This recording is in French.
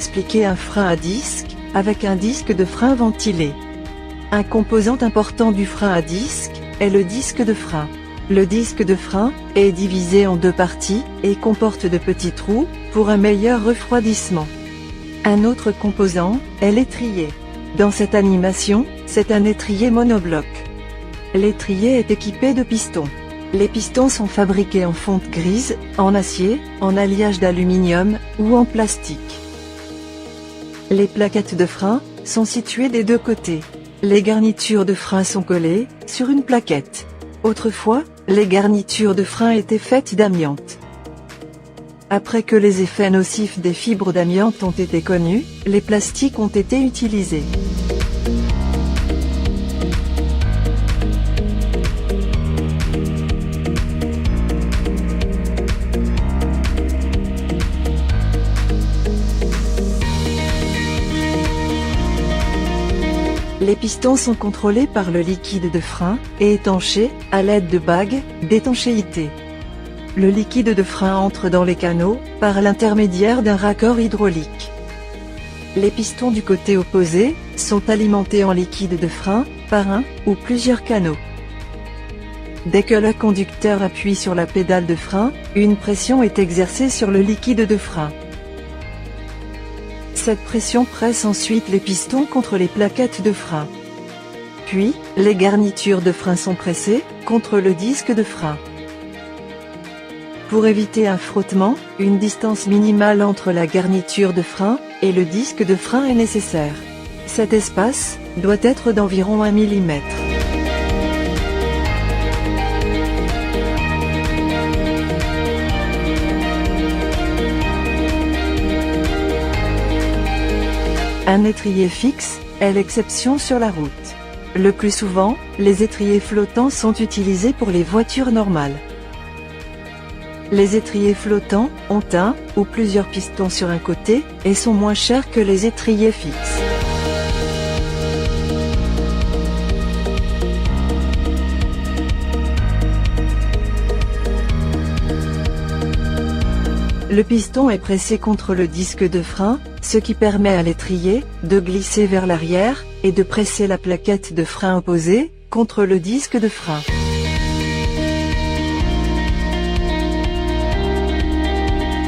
Expliquer un frein à disque, avec un disque de frein ventilé. Un composant important du frein à disque, est le disque de frein. Le disque de frein, est divisé en deux parties, et comporte de petits trous, pour un meilleur refroidissement. Un autre composant, est l'étrier. Dans cette animation, c'est un étrier monobloc. L'étrier est équipé de pistons. Les pistons sont fabriqués en fonte grise, en acier, en alliage d'aluminium, ou en plastique. Les plaquettes de frein, sont situées des deux côtés. Les garnitures de frein sont collées, sur une plaquette. Autrefois, les garnitures de frein étaient faites d'amiante. Après que les effets nocifs des fibres d'amiante ont été connus, les plastiques ont été utilisés. Les pistons sont contrôlés par le liquide de frein, et étanchés, à l'aide de bagues d'étanchéité. Le liquide de frein entre dans les canaux, par l'intermédiaire d'un raccord hydraulique. Les pistons du côté opposé, sont alimentés en liquide de frein, par un, ou plusieurs canaux. Dès que le conducteur appuie sur la pédale de frein, une pression est exercée sur le liquide de frein. Cette pression presse ensuite les pistons contre les plaquettes de frein. Puis, les garnitures de frein sont pressées, contre le disque de frein. Pour éviter un frottement, une distance minimale entre la garniture de frein, et le disque de frein est nécessaire. Cet espace, doit être d'environ 1 mm. Un étrier fixe, est l'exception sur la route. Le plus souvent, les étriers flottants sont utilisés pour les voitures normales. Les étriers flottants, ont un, ou plusieurs pistons sur un côté, et sont moins chers que les étriers fixes. Le piston est pressé contre le disque de frein, ce qui permet à l'étrier, de glisser vers l'arrière, et de presser la plaquette de frein opposée, contre le disque de frein.